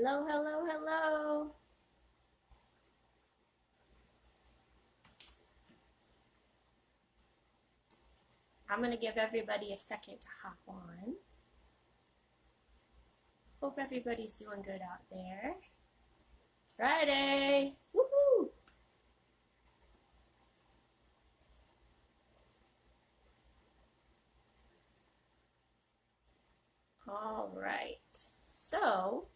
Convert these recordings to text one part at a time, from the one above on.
Hello, hello, hello. I'm going to give everybody a second to hop on. Hope everybody's doing good out there. It's Friday. Woohoo! All right. So,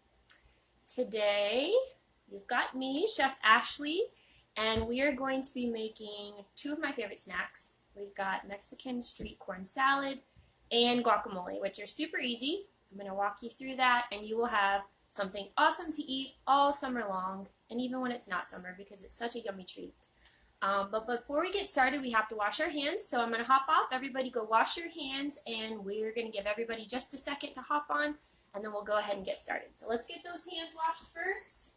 today you've got me, Chef Ashley, and we are going to be making two of my favorite snacks. We've got Mexican street corn salad and guacamole, which are super easy. I'm going to walk you through that, and you will have something awesome to eat all summer long, and even when it's not summer, because it's such a yummy treat. But before we get started, we have to wash our hands, so I'm going to hop off. Everybody go wash your hands, and we're going to give everybody just a second to hop on, and then we'll go ahead and get started. So let's get those hands washed first.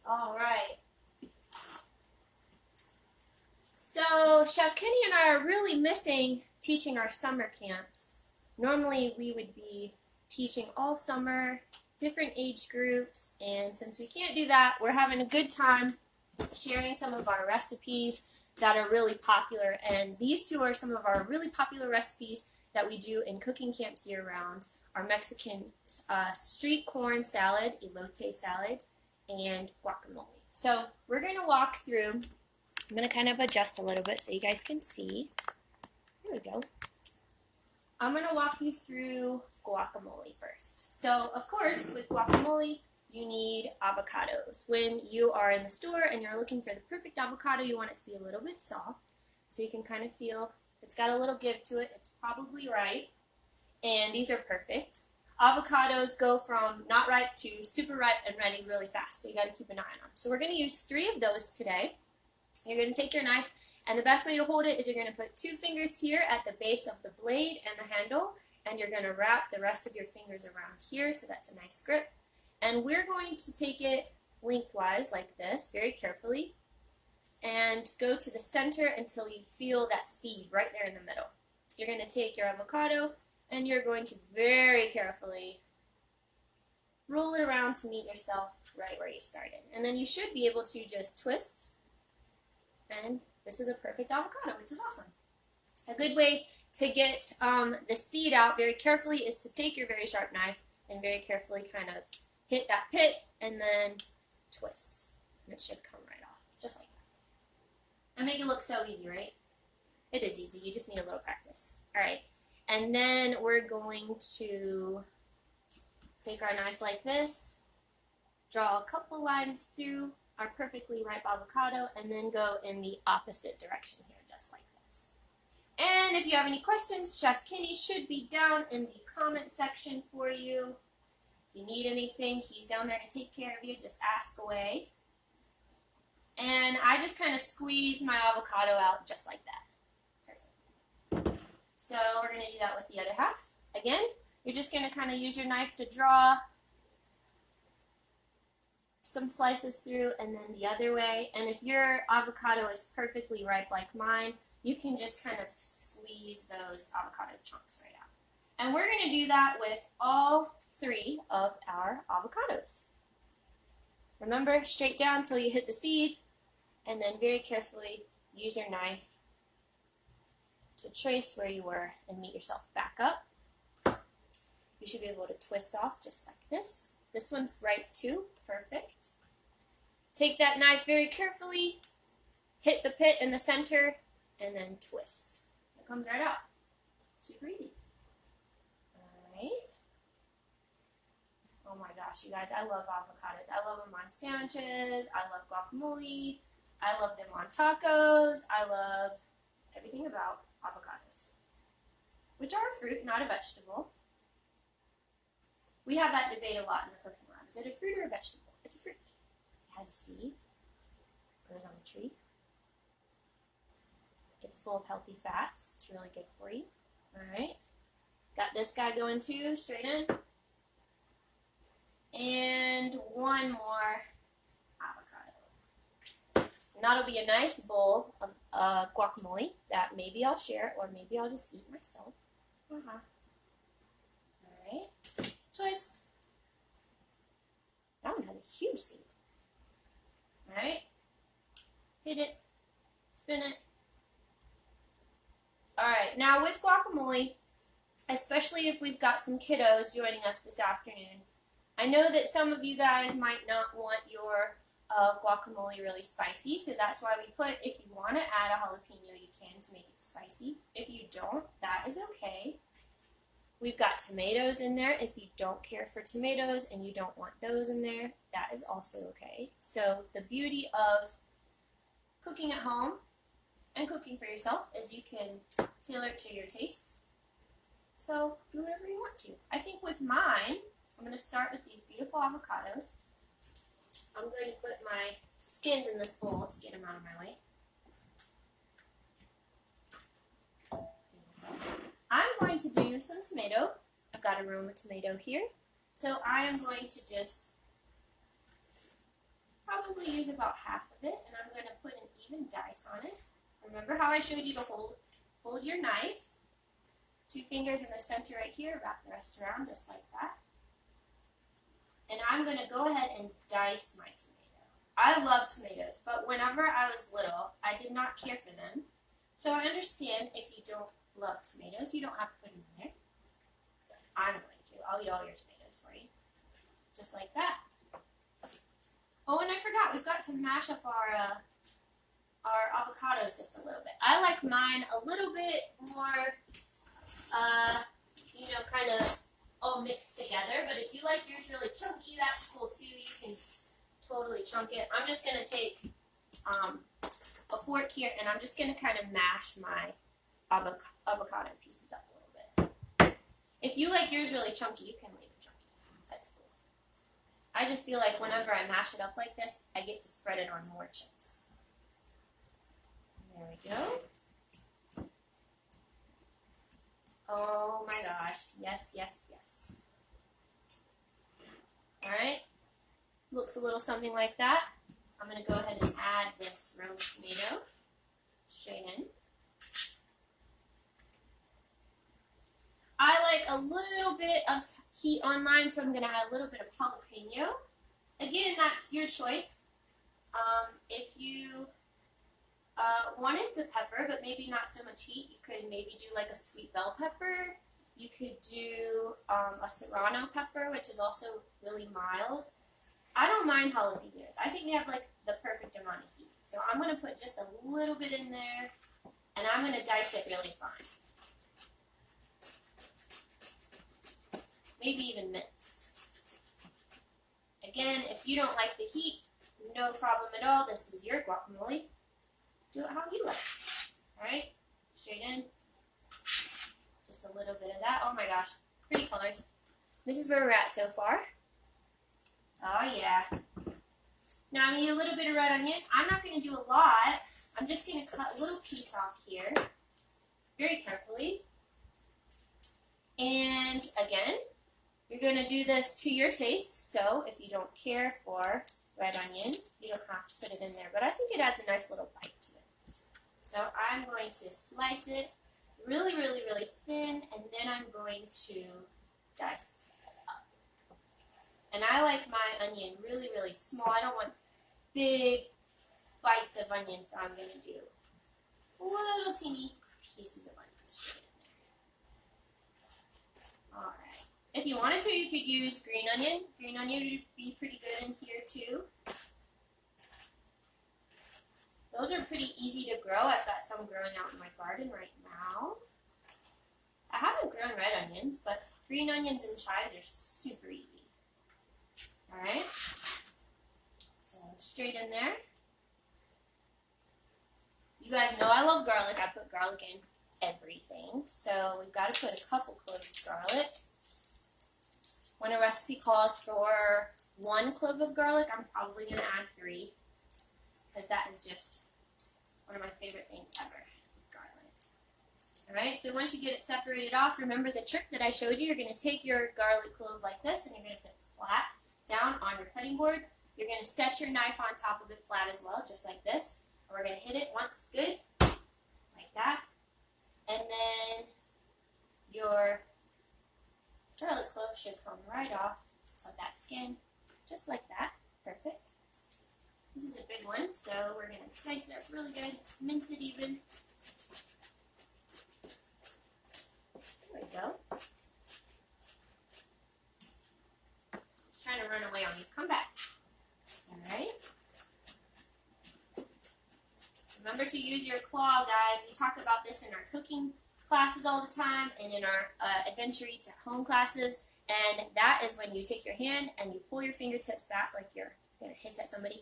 All right. So Chef Kenny and I are really missing teaching our summer camps. Normally we would be teaching all summer, different age groups, and since we can't do that, we're having a good time sharing some of our recipes that are really popular. And these two are some of our really popular recipes that we do in cooking camps year-round. Our Mexican street corn salad, elote salad, and guacamole. So we're going to walk through. I'm going to kind of adjust a little bit so you guys can see. There we go. I'm going to walk you through guacamole first. So, of course, with guacamole, you need avocados. When you are in the store and you're looking for the perfect avocado, you want it to be a little bit soft. So you can kind of feel it's got a little give to it. It's probably ripe. And these are perfect. Avocados go from not ripe to super ripe and ready really fast, so you got to keep an eye on them. So we're going to use 3 of those today. You're going to take your knife, and the best way to hold it is you're going to put 2 fingers here at the base of the blade and the handle, and you're going to wrap the rest of your fingers around here, so that's a nice grip. And we're going to take it lengthwise like this, very carefully, and go to the center until you feel that seed right there in the middle. You're going to take your avocado, and you're going to very carefully roll it around to meet yourself right where you started. And then you should be able to just twist, and this is a perfect avocado, which is awesome. A good way to get the seed out very carefully is to take your very sharp knife and very carefully kind of hit that pit and then twist. And it should come right off, just like that. I make it look so easy, right? It is easy, you just need a little practice. All right. And then we're going to take our knife like this, draw a couple lines through our perfectly ripe avocado, and then go in the opposite direction here, just like this. And if you have any questions, Chef Kenny should be down in the comment section for you. If you need anything, he's down there to take care of you. Just ask away. And I just kind of squeeze my avocado out just like that. So we're going to do that with the other half. Again, you're just going to kind of use your knife to draw some slices through and then the other way. And if your avocado is perfectly ripe like mine, you can just kind of squeeze those avocado chunks right out. And we're going to do that with all 3 of our avocados. Remember, straight down until you hit the seed, and then very carefully use your knife to trace where you were and meet yourself back up. You should be able to twist off just like this. This one's ripe too. Perfect. Take that knife very carefully, hit the pit in the center, and then twist. It comes right out. Super easy. Alright. Oh my gosh, you guys, I love avocados. I love them on sandwiches. I love guacamole. I love them on tacos. I love everything about avocados, which are a fruit, not a vegetable. We have that debate a lot in the cooking lab. Is it a fruit or a vegetable? It's a fruit. It has a seed, grows on a tree. It's full of healthy fats. It's really good for you. All right. Got this guy going too, straight in. And one more avocado. And that'll be a nice bowl of guacamole that maybe I'll share or maybe I'll just eat myself. Alright, twist. That one has a huge seed. Alright, hit it, spin it. Alright, now with guacamole, especially if we've got some kiddos joining us this afternoon, I know that some of you guys might not want your guacamole really spicy, so that's why we put, if you want to add a jalapeno, you can to make it spicy. If you don't, that is okay. We've got tomatoes in there. If you don't care for tomatoes and you don't want those in there, that is also okay. So the beauty of cooking at home and cooking for yourself is you can tailor it to your tastes. So do whatever you want to. I think with mine, I'm going to start with these beautiful avocados. I'm going to put my skins in this bowl to get them out of my way. I'm going to do some tomato. I've got a Roma tomato here. So I am going to just probably use about half of it, and I'm going to put an even dice on it. Remember how I showed you to hold your knife, 2 fingers in the center right here, wrap the rest around just like that. And I'm going to go ahead and dice my tomato. I love tomatoes, but whenever I was little, I did not care for them. So I understand if you don't love tomatoes, you don't have to put them in there. But I'm going to. I'll eat all your tomatoes for you. Just like that. Oh, and I forgot, we've got to mash up our avocados just a little bit. I like mine a little bit more, kind of all mixed together. But if you like yours really chunky, that's cool too. You can totally chunk it. I'm just going to take a fork here, and I'm just going to kind of mash my avocado pieces up a little bit. If you like yours really chunky, you can leave it chunky. That's cool. I just feel like whenever I mash it up like this, I get to spread it on more chips. There we go. Oh my gosh. Yes, yes, yes. Alright. Looks a little something like that. I'm going to go ahead and add this Roma tomato straight in. I like a little bit of heat on mine, so I'm going to add a little bit of jalapeno. Again, that's your choice. If you wanted the pepper, but maybe not so much heat, you could maybe do like a sweet bell pepper. You could do a serrano pepper, which is also really mild. I don't mind jalapenos. I think they have like the perfect amount of heat. So I'm going to put just a little bit in there, and I'm going to dice it really fine. Maybe even mince. Again, if you don't like the heat, no problem at all. This is your guacamole. Do it how you like. Alright? Straight in. Just a little bit of that. Oh my gosh. Pretty colors. This is where we're at so far. Oh yeah. Now I'm going to need a little bit of red onion. I'm not going to do a lot. I'm just going to cut a little piece off here. Very carefully. And again, you're going to do this to your taste. So if you don't care for red onion, you don't have to put it in there. But I think it adds a nice little bite to it. So I'm going to slice it really, really, really thin, and then I'm going to dice it up. And I like my onion really, really small. I don't want big bites of onion, so I'm going to do little teeny pieces of onion straight in there. Alright. If you wanted to, you could use green onion. Green onion would be pretty good in here too. Those are pretty easy to grow. I've got some growing out in my garden right now. I haven't grown red onions, but green onions and chives are super easy. Alright, so straight in there. You guys know I love garlic. I put garlic in everything. So we've got to put a couple cloves of garlic. When a recipe calls for 1 clove of garlic, I'm probably going to add 3. Because that is just one of my favorite things ever, is garlic. Alright, so once you get it separated off, remember the trick that I showed you. You're going to take your garlic clove like this, and you're going to put it flat down on your cutting board. You're going to set your knife on top of it flat as well, just like this. We're going to hit it once, good, like that. And then your garlic clove should come right off of that skin, just like that. Perfect. This is a big one, so we're going to dice it up really good, mince it even. There we go. It's trying to run away on me. Come back. Alright. Remember to use your claw, guys. We talk about this in our cooking classes all the time and in our Adventure Eats at Home classes. And that is when you take your hand and you pull your fingertips back like you're going to hiss at somebody.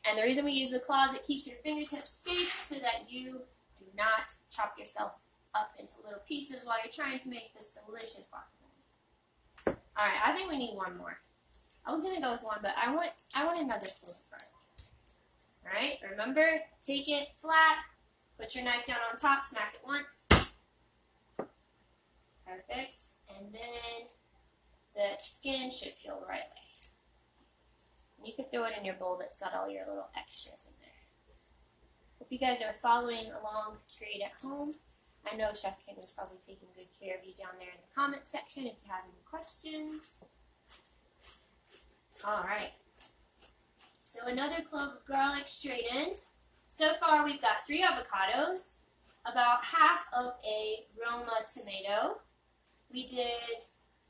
And the reason we use the claws, it keeps your fingertips safe so that you do not chop yourself up into little pieces while you're trying to make this delicious guacamole. Alright, I think we need one more. I was going to go with one, but I want another clove of garlic. Alright, remember, take it flat, put your knife down on top, smack it once. Perfect. And then the skin should peel right away. You can throw it in your bowl that's got all your little extras in there. Hope you guys are following along Create at Home. I know Chef Kenny's probably taking good care of you down there in the comments section if you have any questions. Alright. So another clove of garlic straightened. So far we've got 3 avocados, about half of a Roma tomato. We did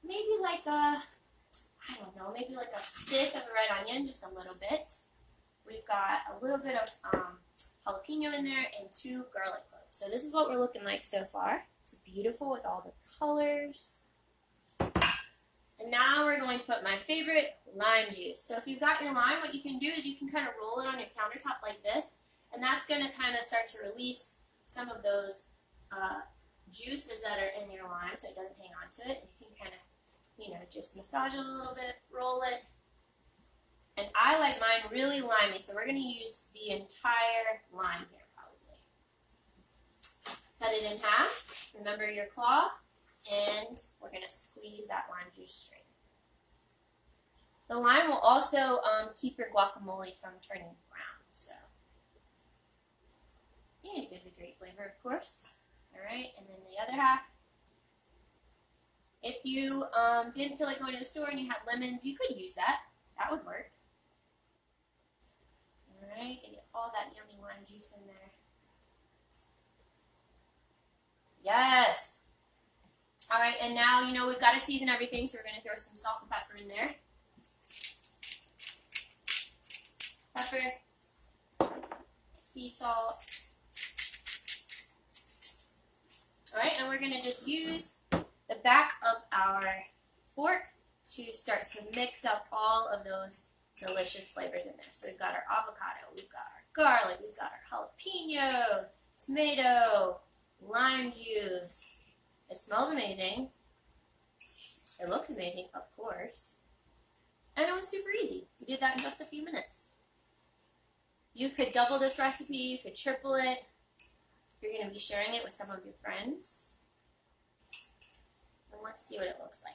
maybe like a, I don't know, maybe like a 1/5 of a red onion, just a little bit. We've got a little bit of jalapeno in there and 2 garlic cloves. So this is what we're looking like so far. It's beautiful with all the colors. And now we're going to put my favorite, lime juice. So if you've got your lime, what you can do is you can kind of roll it on your countertop like this, and that's going to kind of start to release some of those juices that are in your lime so it doesn't hang on to it. You can kind of, you know, just massage it a little bit, roll it. And I like mine really limey, so we're going to use the entire lime here probably. Cut it in half. Remember your claw. And we're going to squeeze that lime juice straight. The lime will also keep your guacamole from turning brown. So, and it gives a great flavor, of course. Alright, and then the other half. If you didn't feel like going to the store and you had lemons, you could use that. That would work. Alright, and get all that yummy lime juice in there. Yes! Alright, and now, you know, we've got to season everything, so we're going to throw some salt and pepper in there. Pepper, sea salt. Alright, and we're going to just use the back of our fork to start to mix up all of those delicious flavors in there. So we've got our avocado, we've got our garlic, we've got our jalapeno, tomato, lime juice. It smells amazing. It looks amazing, of course. And it was super easy. We did that in just a few minutes. You could double this recipe, you could triple it. If you're going to be sharing it with some of your friends. And let's see what it looks like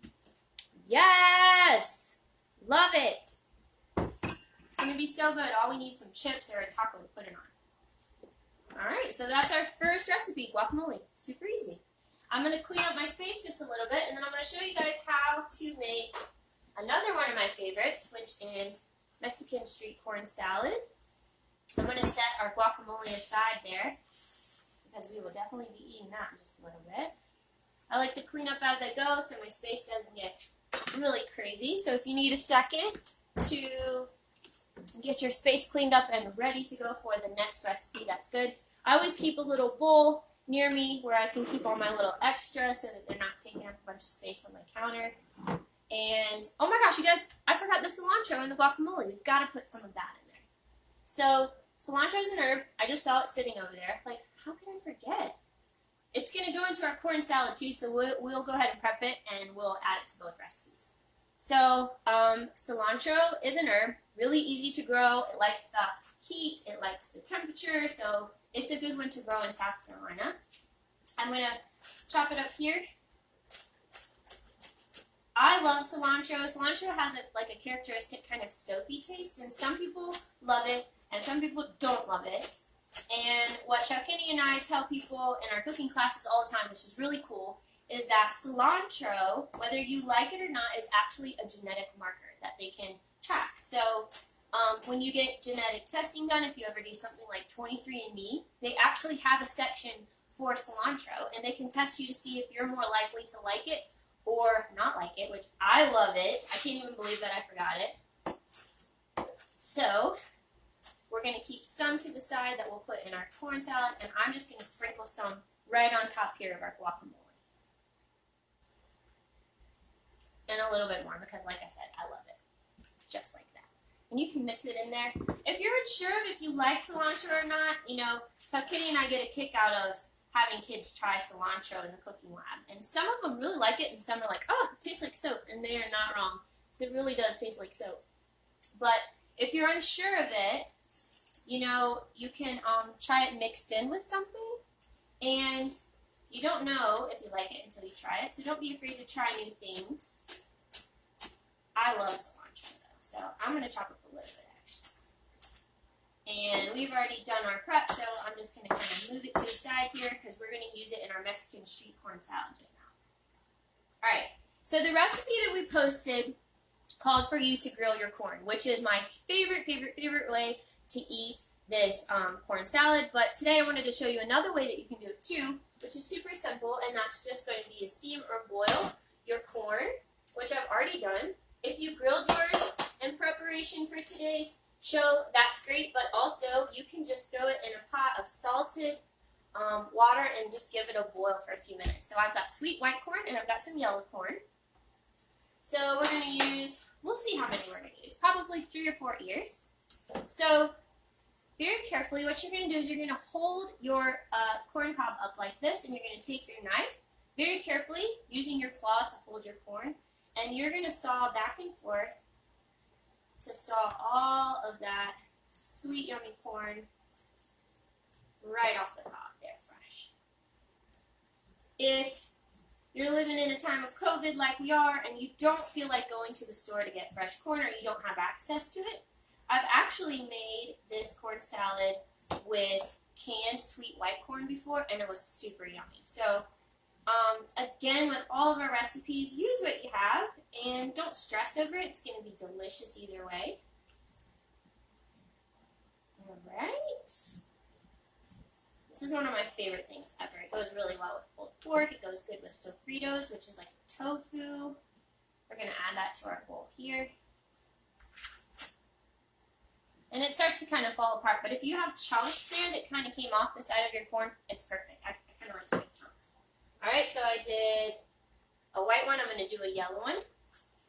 here. Yes! Love it! It's going to be so good. All we need is some chips or a taco to put it on. Alright, so that's our first recipe, guacamole. Super easy. I'm going to clean up my space just a little bit, and then I'm going to show you guys how to make another one of my favorites, which is Mexican street corn salad. I'm going to set our guacamole aside there, because we will definitely be eating that in just a little bit. I like to clean up as I go so my space doesn't get really crazy. So if you need a second to get your space cleaned up and ready to go for the next recipe, that's good. I always keep a little bowl near me where I can keep all my little extras so that they're not taking up a bunch of space on my counter. And, oh my gosh, you guys, I forgot the cilantro and the guacamole. We've got to put some of that in there. So, cilantro is an herb. I just saw it sitting over there. Like, how can I forget? It's going to go into our corn salad too, so we'll go ahead and prep it and we'll add it to both recipes. So, cilantro is an herb. Really easy to grow. It likes the heat. It likes the temperature. So it's a good one to grow in South Carolina. I'm going to chop it up here. I love cilantro. Cilantro has like a characteristic kind of soapy taste, and some people love it and some people don't love it. And what Chef Kenny and I tell people in our cooking classes all the time, which is really cool, is that cilantro, whether you like it or not, is actually a genetic marker that they can track. So when you get genetic testing done, if you ever do something like 23andMe, they actually have a section for cilantro, and they can test you to see if you're more likely to like it or not like it, which I love it. I can't even believe that I forgot it. So we're going to keep some to the side that we'll put in our corn salad, and I'm just going to sprinkle some right on top here of our guacamole. And a little bit more because, like I said, I love it. Just like that. And you can mix it in there. If you're unsure of if you like cilantro or not, you know, so Kitty and I get a kick out of having kids try cilantro in the cooking lab. And some of them really like it, and some are like, oh, it tastes like soap. And they are not wrong. It really does taste like soap. But if you're unsure of it, you know, you can try it mixed in with something. And you don't know if you like it until you try it. So don't be afraid to try new things. I love cilantro, though. So I'm going to chop up a little bit, actually. And we've already done our prep, so I'm just going to kind of move it to the side here because we're going to use it in our Mexican street corn salad just now. All right, so the recipe that we posted called for you to grill your corn, which is my favorite way to eat this corn salad. But today I wanted to show you another way that you can do it too, which is super simple, and that's just going to be to steam or boil your corn, which I've already done. If you grilled yours in preparation for today's show, that's great, but also you can just throw it in a pot of salted water and just give it a boil for a few minutes. So I've got sweet white corn and I've got some yellow corn. So we're going to use, we'll see how many we're going to use, probably 3 or 4 ears. So very carefully, what you're going to do is you're going to hold your corn cob up like this, and you're going to take your knife very carefully, using your claw to hold your corn, and you're going to saw back and forth to saw all of that sweet, yummy corn right off the cob there, fresh. If you're living in a time of COVID like we are, and you don't feel like going to the store to get fresh corn, or you don't have access to it, I've actually made this corn salad with canned sweet white corn before, and it was super yummy. So, again, with all of our recipes, use what you have, and don't stress over it. It's going to be delicious either way. All right. This is one of my favorite things ever. It goes really well with pulled pork. It goes good with sofritos, which is like tofu. We're going to add that to our bowl here. And it starts to kind of fall apart, but if you have chunks there that kind of came off the side of your corn, it's perfect. I kind of like sweet chunks. All right, so I did a white one. I'm going to do a yellow one.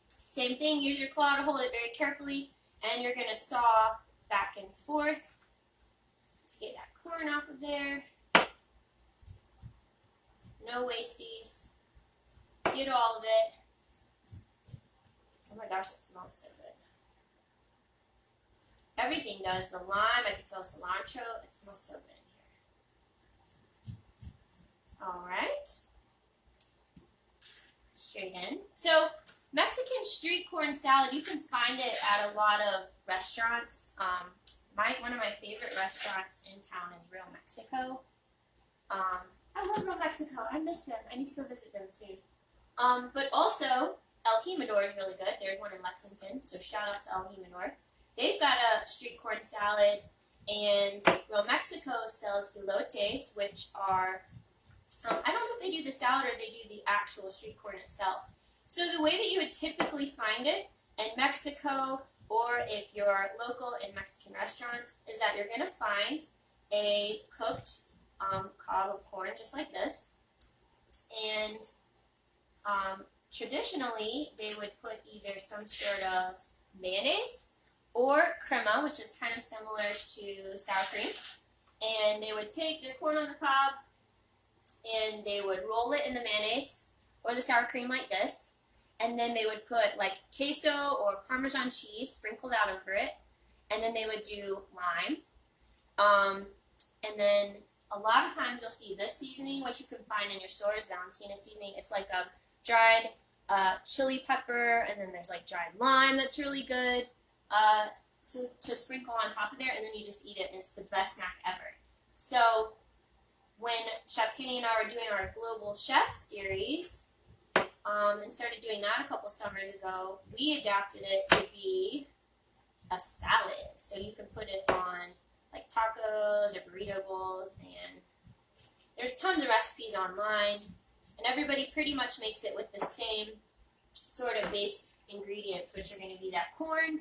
Same thing, use your claw to hold it very carefully, and you're going to saw back and forth to get that corn off of there. No wasties. Get all of it. Oh my gosh, it smells so good. Everything does. The lime, I can smell cilantro. It smells so good in here. All right. Straight in. So, Mexican street corn salad, you can find it at a lot of restaurants. One of my favorite restaurants in town is Real Mexico. I love Real Mexico. I miss them. I need to go visit them soon. But also, El Jimador is really good. There's one in Lexington, so shout out to El Jimador. They've got a street corn salad, and Real Mexico sells elotes, which are, I don't know if they do the salad or they do the actual street corn itself. So the way that you would typically find it in Mexico, or if you're local in Mexican restaurants, is that you're going to find a cooked cob of corn just like this. And traditionally, they would put either some sort of mayonnaise or crema, which is kind of similar to sour cream. And they would take their corn on the cob, and they would roll it in the mayonnaise or the sour cream like this. And then they would put like queso or Parmesan cheese sprinkled out over it. And then they would do lime. And then a lot of times you'll see this seasoning, which you can find in your stores, Valentina seasoning. It's like a dried chili pepper, and then there's like dried lime that's really good. to sprinkle on top of there, and then you just eat it, and it's the best snack ever. So when Chef Kenny and I were doing our Global Chef series, and started doing that a couple summers ago, we adapted it to be a salad. So you can put it on like tacos or burrito bowls, and there's tons of recipes online, and everybody pretty much makes it with the same sort of base ingredients, which are going to be that corn.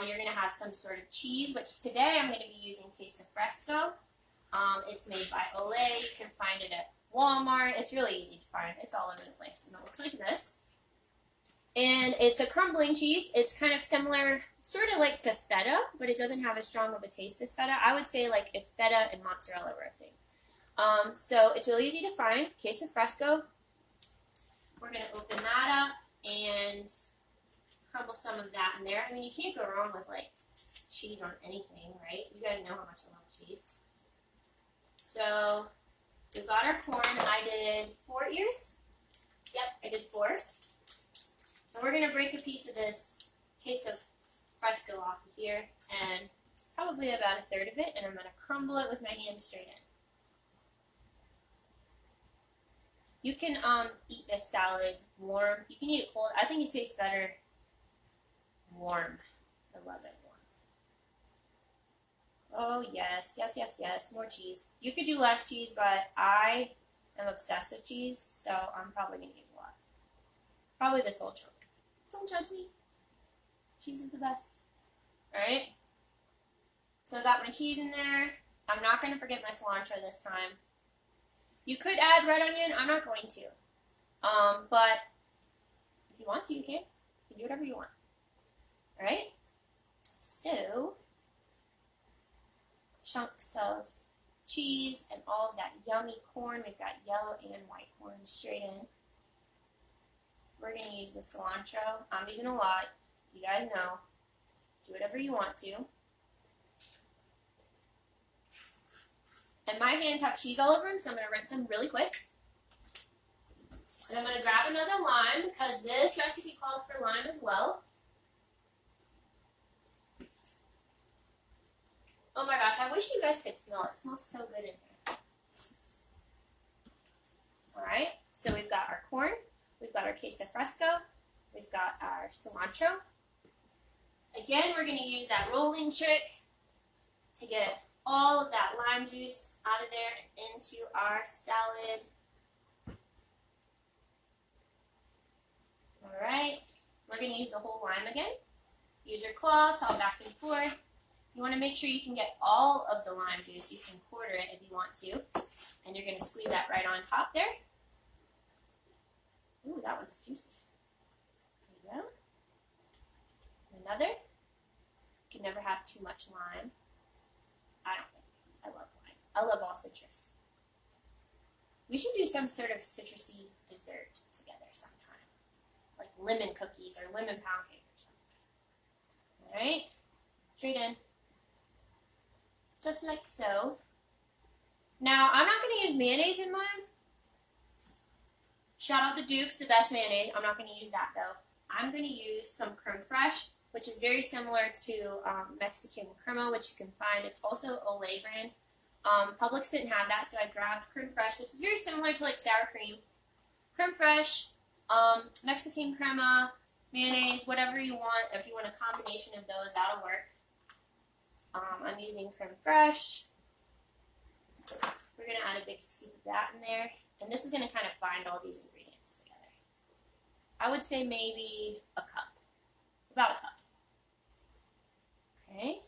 You're going to have some sort of cheese, which today I'm going to be using queso fresco. It's made by Elote. You can find it at Walmart. It's really easy to find. It's all over the place, and it looks like this. And it's a crumbling cheese. It's kind of similar, sort of like to feta, but it doesn't have as strong of a taste as feta. I would say like if feta and mozzarella were a thing. So it's really easy to find. Queso fresco. We're going to open that up and crumble some of that in there. I mean, you can't go wrong with like cheese on anything, right? You guys know how much I love cheese. So we've got our corn. I did 4 ears. Yep, I did 4. And we're going to break a piece of this queso fresco off of here, and probably about 1/3 of it, and I'm going to crumble it with my hand straight in. You can eat this salad warm. You can eat it cold. I think it tastes better warm. I love it warm. Oh, yes, yes, yes, yes. More cheese. You could do less cheese, but I am obsessed with cheese, so I'm probably going to use a lot. Probably this whole chunk. Don't judge me. Cheese is the best. Alright? So I got my cheese in there. I'm not going to forget my cilantro this time. You could add red onion. I'm not going to. But if you want to, you can. You can do whatever you want. Alright? So, chunks of cheese and all of that yummy corn. We've got yellow and white corn straight in. We're going to use the cilantro. I'm using a lot. You guys know. Do whatever you want to. And my hands have cheese all over them, so I'm going to rinse them really quick. And I'm going to grab another lime, because this recipe calls for lime as well. Oh my gosh, I wish you guys could smell it. It smells so good in here. Alright, so we've got our corn, we've got our queso fresco, we've got our cilantro. Again, we're going to use that rolling trick to get all of that lime juice out of there and into our salad. Alright, we're going to use the whole lime again. Use your claws, all back and forth. You want to make sure you can get all of the lime juice. You can quarter it if you want to. And you're going to squeeze that right on top there. Ooh, that one's juicy. There you go. Another. You can never have too much lime. I don't think. I love lime. I love all citrus. We should do some sort of citrusy dessert together sometime. Like lemon cookies or lemon pound cake or something. Alright. Straight in. Just like so. Now, I'm not going to use mayonnaise in mine. Shout out to Duke's, the best mayonnaise. I'm not going to use that though. I'm going to use some creme fraiche, which is very similar to Mexican crema, which you can find. It's also Olay brand. Publix didn't have that, so I grabbed creme fraiche, which is very similar to like sour cream. Creme fraiche, Mexican crema, mayonnaise, whatever you want. If you want a combination of those, that'll work. I'm using creme fraiche. We're going to add a big scoop of that in there. And this is going to kind of bind all these ingredients together. I would say maybe a cup. About a cup. Okay.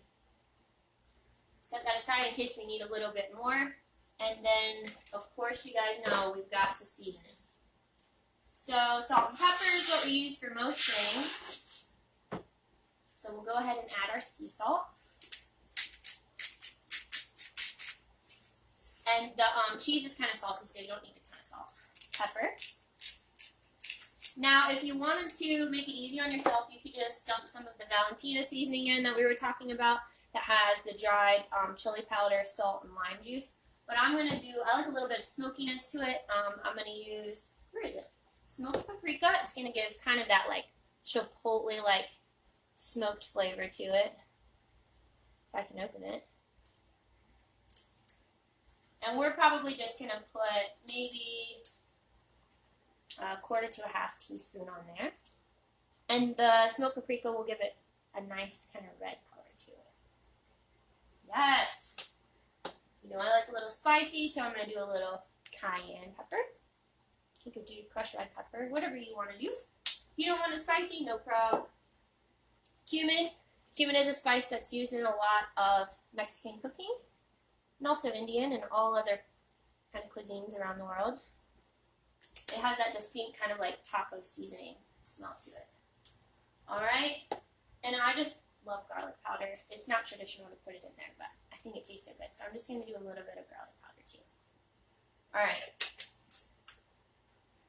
Set that aside in case we need a little bit more. And then, of course, you guys know we've got to season it. So, salt and pepper is what we use for most things. So we'll go ahead and add our sea salt. And the cheese is kind of salty, so you don't need a ton of salt. Pepper. Now, if you wanted to make it easy on yourself, you could just dump some of the Valentina seasoning in that we were talking about that has the dried chili powder, salt, and lime juice. But I'm going to do, I like a little bit of smokiness to it. I'm going to use, where is it? Smoked paprika. It's going to give kind of that like chipotle, like smoked flavor to it. if I can open it. And we're probably just going to put maybe a quarter to a half teaspoon on there. And the smoked paprika will give it a nice kind of red color to it. Yes! You know, I like a little spicy, so I'm going to do a little cayenne pepper. You could do crushed red pepper, whatever you want to do. If you don't want it spicy, no problem. Cumin. Cumin is a spice that's used in a lot of Mexican cooking, and also Indian and all other kind of cuisines around the world. It has that distinct kind of like taco seasoning smell to it. Alright, and I just love garlic powder. It's not traditional to put it in there, but I think it tastes so good, so I'm just going to do a little bit of garlic powder too. Alright,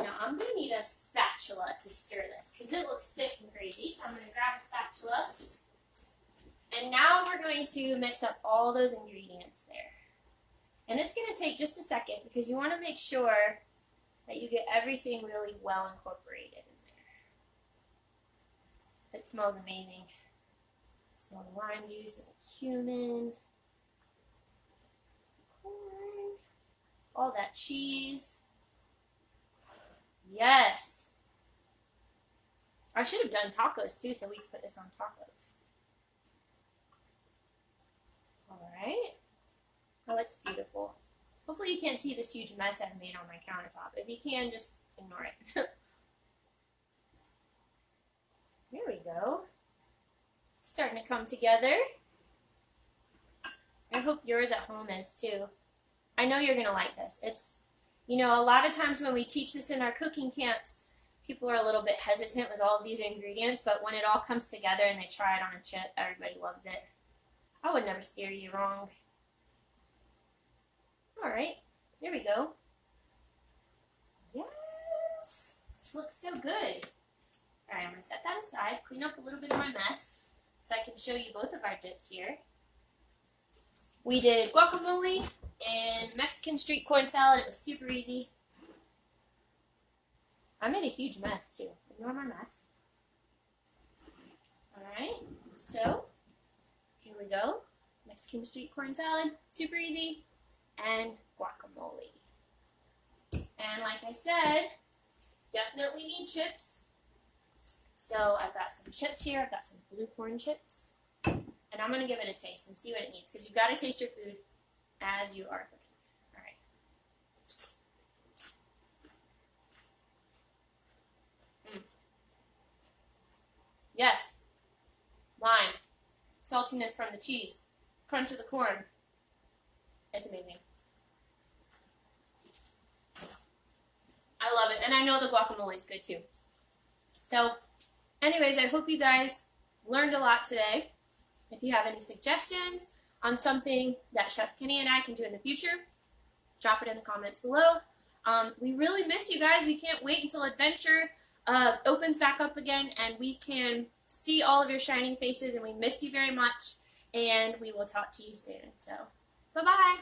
now I'm going to need a spatula to stir this, because it looks thick and crazy, so I'm going to grab a spatula. And now we're going to mix up all those ingredients there. And it's going to take just a second, because you want to make sure that you get everything really well incorporated in there. It smells amazing. Smell the lime juice and the cumin, corn, all that cheese. Yes! I should have done tacos too, so we could put this on tacos. Alright. Oh, it's beautiful. Hopefully you can't see this huge mess I've made on my countertop. If you can, just ignore it. There we go. It's starting to come together. I hope yours at home is too. I know you're going to like this. It's, you know, a lot of times when we teach this in our cooking camps, people are a little bit hesitant with all of these ingredients, but when it all comes together and they try it on a chip, everybody loves it. I would never steer you wrong. Alright, there we go. Yes! This looks so good. Alright, I'm going to set that aside, clean up a little bit of my mess, so I can show you both of our dips here. We did guacamole and Mexican street corn salad. It was super easy. I made a huge mess too. Ignore my mess. Alright, so here we go. Mexican street corn salad, super easy, and guacamole. And like I said, definitely need chips. So I've got some chips here. I've got some blue corn chips. And I'm going to give it a taste and see what it needs, because you've got to taste your food as you are cooking. Alright. Yes. Lime. Saltiness from the cheese. Crunch of the corn. It's amazing. I love it. And I know the guacamole is good too. So, anyways, I hope you guys learned a lot today. If you have any suggestions on something that Chef Kenny and I can do in the future, drop it in the comments below. We really miss you guys. We can't wait until EdVenture opens back up again and we can see all of your shining faces, and we miss you very much, and we will talk to you soon. So, bye-bye.